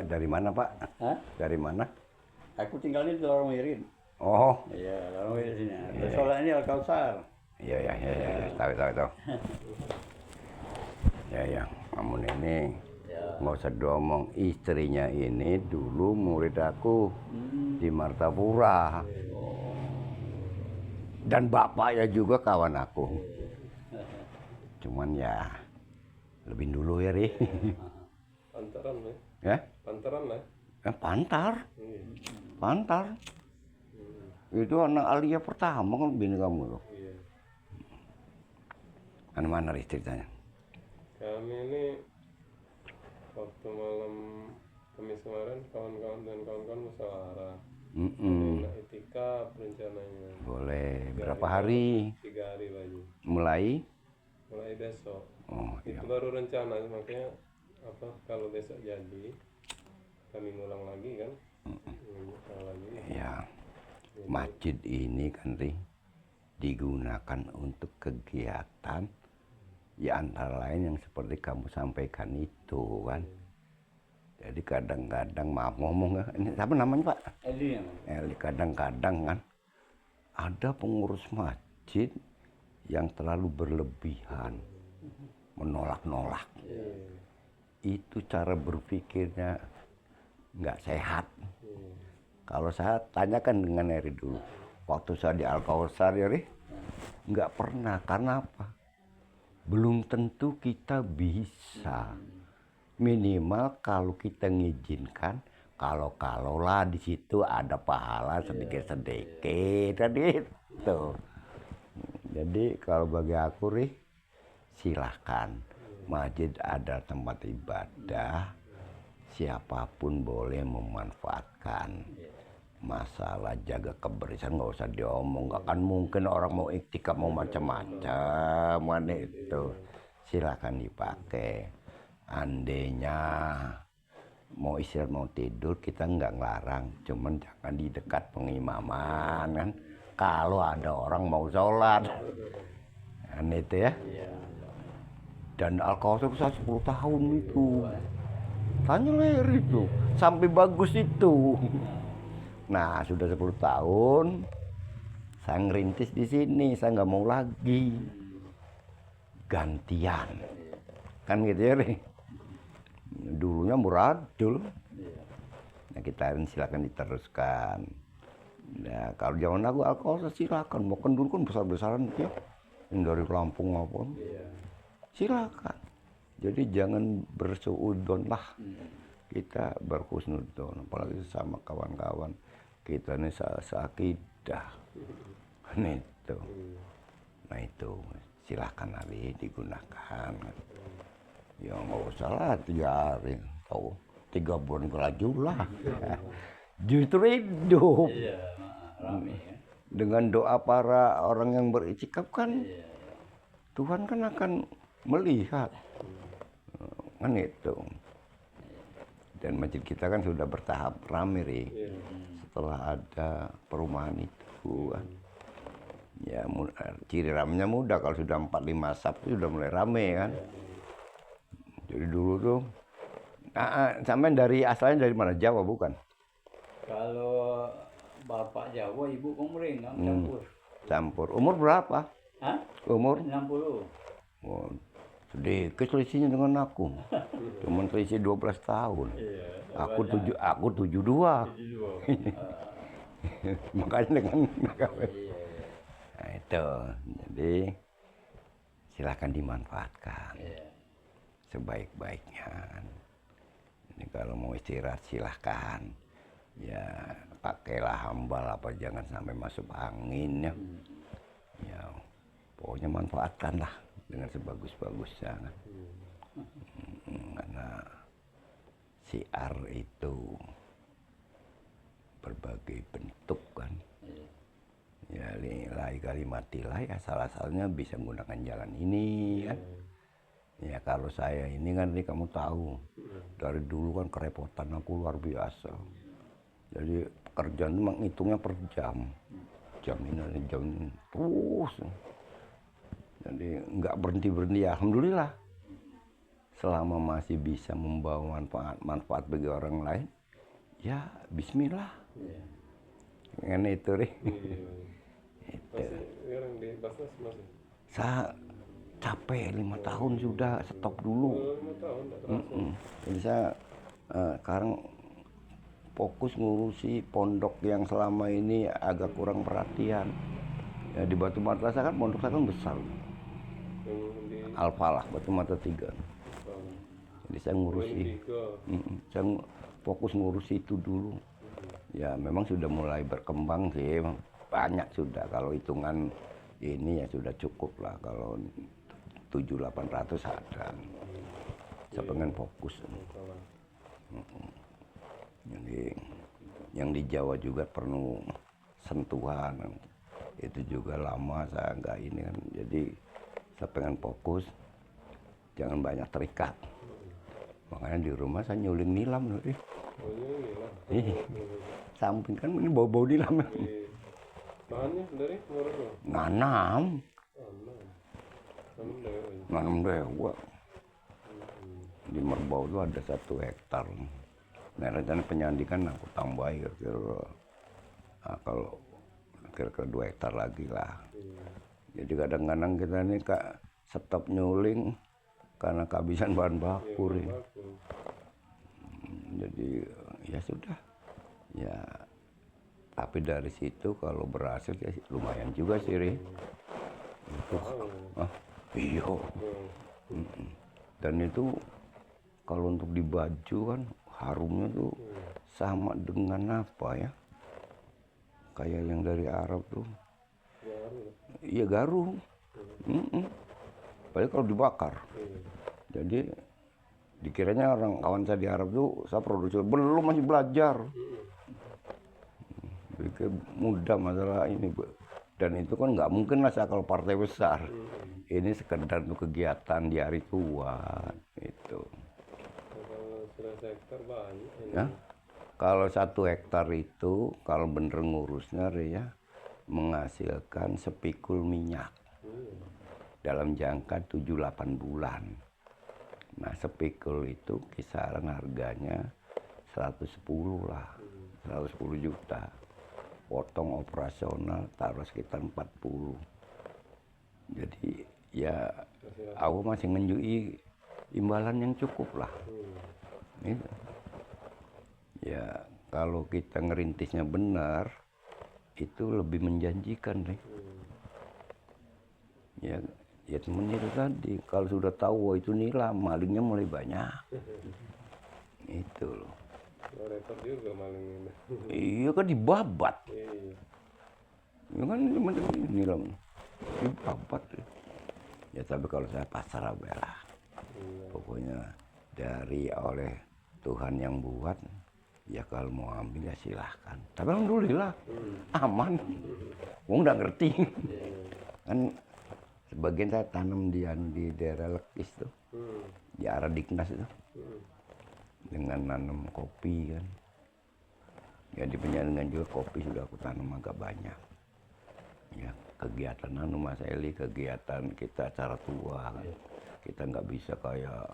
Dari mana, Pak? Hah? Dari mana? Aku tinggalnya di Lorong Wirin. Oh, Iya, Lorong Wirin sini. Soalnya ini Al-Kausar. iya, tahu. Ya, kamu ini Ya. nggak usah diomong. Istrinya ini dulu murid aku di Martapura. Dan bapaknya juga kawan aku. Cuman ya, lebih dulu ya, Ri. Pantaran lah. Ya? Pantaran lah. Pantar. Pantar. Itu anak Alia pertama kan bini kamu loh. Iya. Mana Ri ceritanya? Kami ini waktu malam Kamis kemarin kawan-kawan dan kawan-kawan musyawarah. Nak itikaf rencananya. Boleh. Berapa hari? 3 hari lagi. Mulai? Mulai besok. Oh, iya. Itu baru rencana, makanya kalau besok jadi kami ngulang lagi kan. Ngulang lagi. Ya. Masjid ini kan, Ri, digunakan untuk kegiatan ya antara lain yang seperti kamu sampaikan itu kan. Jadi kadang-kadang, maaf ngomong, ini siapa namanya, Pak? Eli yang Eli. Kadang-kadang kan ada pengurus masjid yang terlalu berlebihan, menolak-nolak. Itu cara berpikirnya nggak sehat. Kalau saya tanyakan dengan Eri dulu, waktu saya di Al-Kausar ya, Ri, nggak pernah. Karena apa? Belum tentu kita bisa. Minimal kalau kita ngizinkan, kalau lah di situ ada pahala sedikit-sedikit kan itu. Jadi kalau bagi aku, Ri, silahkan. Masjid ada tempat ibadah, siapapun boleh memanfaatkan. Masalah jaga kebersihan nggak usah diomong, nggak akan mungkin orang mau iktikaf mau macam-macam mana itu. Silakan dipakai. Andainya mau istirahat mau tidur kita nggak ngelarang, cuman jangan di dekat pengimaman kan. Kalau ada orang mau sholat, kan itu ya. Dan Al-Kausar saya 10 tahun itu. Tanya Leri itu, sampai bagus itu. Nah, sudah 10 tahun saya ngerintis di sini, saya nggak mau lagi. Gantian. Kan gitu ya, Ri. Dulunya muradul. Nah, kita silakan diteruskan. Nah, kalau zaman aku Al-Kausar silakan, bahkan dulu kan besar-besaran ya. Yang dari Lampung maupun. Silakan. Jadi jangan bersuudzon lah. Kita berhusnudzon, apalagi sama kawan-kawan kita ini seakidah. Nah itu silakan Ali digunakan. Ya nggak usah lah 3 hari, tahu 3 bulan kelaju lah. Justru hidup. rame kan. Dengan doa para orang yang beriktikaf kan, Tuhan kan akan melihat. Kan itu. Dan masjid kita kan sudah bertahap rame, Ri. Setelah ada perumahan itu kan. Ya ciri ramenya mudah, kalau sudah 4-5 Sabtu sudah mulai rame kan. Jadi dulu tuh sampai dari asalnya dari mana? Jawa bukan? Kalau bapak Jawa, ibu Komering kan campur. Campur. Umur berapa? Hah? Umur? 60. Oh, sedikit selisihnya dengan aku. Cuman selisih 12 tahun. Aku 72. Makanya dengan nah itu. Jadi silahkan dimanfaatkan sebaik-baiknya. Ini kalau mau istirahat silahkan. Ya pakailah hambal apa, jangan sampai masuk angin ya. Ya pokoknya manfaatkanlah dengan sebagus-bagusnya kan. Karena siar itu berbagai bentuk kan. Ya lillahi kalimatillah, ya salah satunya bisa menggunakan jalan ini kan. Ya kalau saya ini kan, kamu tahu dari dulu kan kerepotan aku luar biasa. Jadi pekerjaan itu menghitungnya per jam. Jam ini jam terus. Jadi nggak berhenti-berhenti, alhamdulillah. selama masih bisa membawa manfaat bagi orang lain, ya Bismillah. Iya. Kan itu Ri. Iya. Masih sekarang di Basnas masih. Saya capek 5 tahun sudah stop dulu. 5 tahun nggak terasa. Jadi saya sekarang fokus ngurusi pondok yang selama ini agak kurang perhatian. Ya, di Batu Madrasah kan pondok saya kan besar. Yang di Al-Falah, Batu Mata 3. Jadi saya ngurusi. tiga. Saya fokus ngurusi itu dulu. Ya memang sudah mulai berkembang sih, banyak sudah. Kalau hitungan ini ya sudah cukup lah. Kalau 700-800 ada. Saya pengen fokus. Jadi yang di Jawa juga perlu sentuhan. Itu juga lama saya nggak ini kan. Jadi saya pengen fokus, jangan banyak terikat. Makanya di rumah saya nyuling nilam loh. Oh iya. Ih, samping kan ini bau-bau nilam. Bahannya dari mana tuh? Nanam, Nanam dari dewa. Di Merbau itu ada 1 hektar. Nah rencana penyandingan aku tambahin kira-kira, kalau kira-kira 2 hektar lagi lah. Jadi kadang-kadang kita ini kak stop nyuling karena kehabisan bahan baku. Jadi ya sudah, ya tapi dari situ kalau berhasil ya lumayan juga sih Ri. Itu, iya. Dan itu kalau untuk di baju kan harumnya tuh sama dengan apa ya? Kayak yang dari Arab tuh. Iya garu. Padahal kalau dibakar. Jadi dikiranya orang kawan saya di Arab tuh saya produksi belum, masih belajar. Pikir mudah masalah ini, Bu. Dan itu kan nggak mungkin lah saya kalau partai besar. Ini sekedar untuk kegiatan di hari tua itu. Kalau 100 hektar banyak. Ya. Kalau 1 hektar itu kalau bener ngurusnya ya menghasilkan sepikul minyak dalam jangka 7-8 bulan. Nah sepikul itu kisaran harganya 110 lah, 110 juta. Potong operasional taruh sekitar 40. Jadi ya aku masih ngenjui imbalan yang cukup lah. Gitu. Ya kalau kita ngerintisnya benar itu lebih menjanjikan deh. Ya temen itu tadi kalau sudah tahu itu nilam malingnya mulai banyak. Itu loh. Repot juga maling ini. Iya kan dibabat. Iya. Ya kan nilam dibabat. Ya tapi kalau saya pasrah lah. Pokoknya dari oleh Tuhan yang buat, ya kalau mau ambil ya silahkan. Tapi alhamdulillah aman. Wong udah ngerti. Kan sebagian saya tanam di daerah Lekis tuh, di arah Diknas itu, dengan nanam kopi kan. Ya di Penjaringan juga kopi sudah aku tanam agak banyak. Ya kegiatan Mas Eli, kegiatan kita cara tua kan. Kita nggak bisa kayak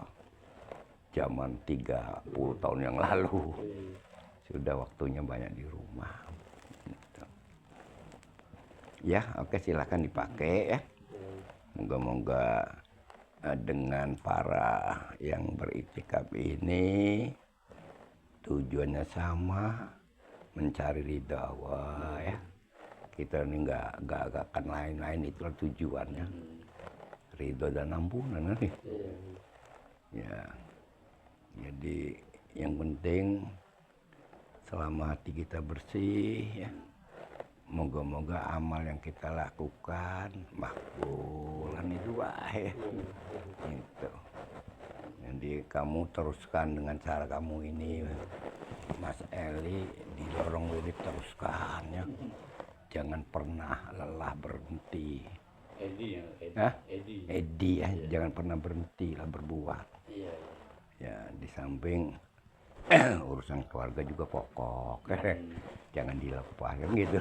zaman 30 tahun yang lalu. Sudah waktunya banyak di rumah. Gitu. Ya oke silakan dipakai ya. Moga-moga dengan para yang beriktikaf ini tujuannya sama, mencari ridha Allah ya. Kita ini nggak akan lain-lain, itulah tujuannya. Ridho dan ampunan nih. Ya. Jadi yang penting selama hati kita bersih ya. Moga-moga amal yang kita lakukan makbulan itu baik. Gitu. Jadi kamu teruskan dengan cara kamu ini, Mas Eli, didorong wirid teruskan ya. Jangan pernah lelah berhenti. Edi ya, jangan pernah berhenti lah berbuat. Iya. Ya di samping urusan keluarga juga pokok. Jangan dilepas kan gitu.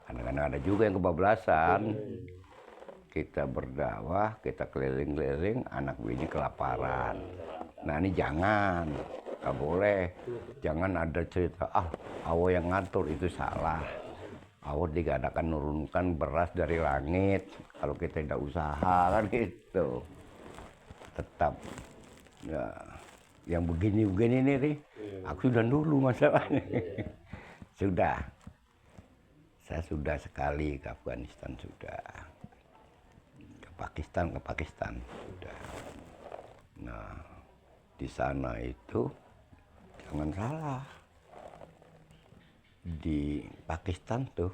Kadang-kadang ada juga yang kebablasan. kita berdakwah, kita keliling-keliling, anak bini kelaparan. Nah ini jangan, nggak boleh. Jangan ada cerita, Allah yang ngatur, itu salah. Allah tidak akan menurunkan beras dari langit kalau kita tidak usaha, kan gitu. Tetap, ya, yang begini-begini nih, aku sudah dulu masalahnya. Sudah. Saya sudah sekali ke Afghanistan, sudah. Ke Pakistan sudah. Nah, di sana itu jangan salah. Di Pakistan tuh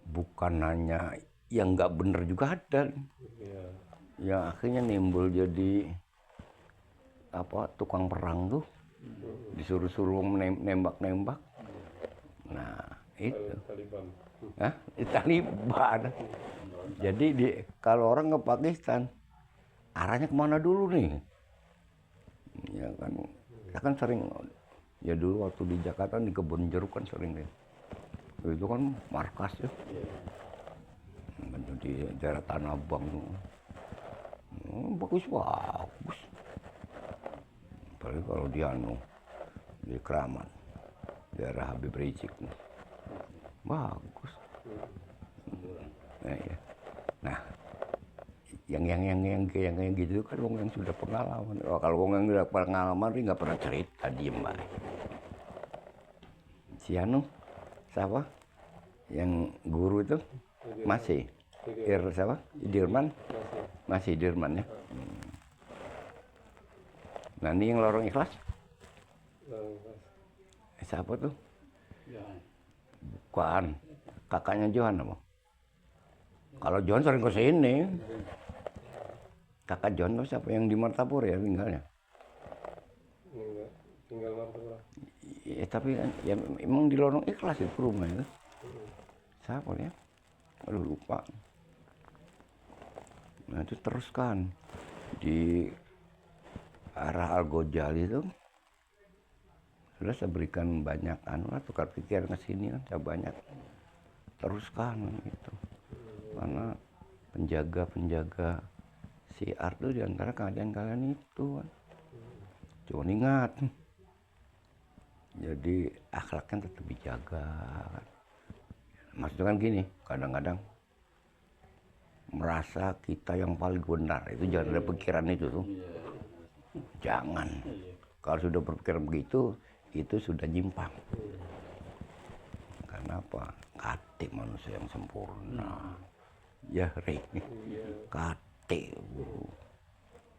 bukan hanya yang nggak bener juga ada. Iya. Yang akhirnya nimbul jadi tukang perang tuh. Disuruh-suruh nembak-nembak. Nah, itu. Taliban. Di Taliban. Jadi kalau orang ke Pakistan, arahnya kemana dulu nih? Ya kan, kita kan sering, ya dulu waktu di Jakarta di Kebun Jeruk kan sering deh. Itu kan markas ya. Di daerah Tanah Abang. Bagus. Apalagi kalau di Kramat, daerah Habib Rizik. Bagus. Nah, yang kayak gitu kan orang yang sudah pengalaman. Kalau orang yang sudah pengalaman dia nggak pernah cerita, diem baik. Si siapa? Yang guru itu masih. Siapa? Dirman? Masih Dirman ya. Nah ini yang lorong ikhlas. Siapa tuh? Bukan. Kakaknya Johan apa? Kalau Johan sering ke sini. Kakak Johan tuh siapa yang di Martapura ya tinggalnya? Enggak, tinggal Martapura. Ya tapi kan ya emang di lorong ikhlas itu rumah itu. Siapa ya? Aduh lupa. Nah itu teruskan di arah Al-Ghazali itu sudah saya berikan banyak tukar pikiran ke sini kan saya banyak teruskan gitu. Karena penjaga siar itu diantara kalian itu kan. Cuma ingat, jadi akhlaknya tetap dijaga kan. Maksudnya kan gini, kadang-kadang merasa kita yang paling benar, itu jangan ada pikiran itu tuh. Jangan. Kalau sudah berpikiran begitu, itu sudah nyimpang. Kenapa? Kate manusia yang sempurna. Ya, kate.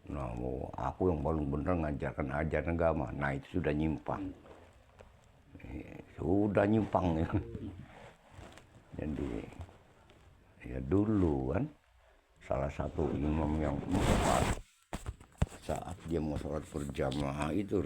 Nah, aku yang paling benar ngajarkan ajaran agama. Nah, itu sudah nyimpang. Sudah nyimpang ya. Jadi, ya dulu kan, salah satu imam yang saat dia mau sholat berjamaah itu,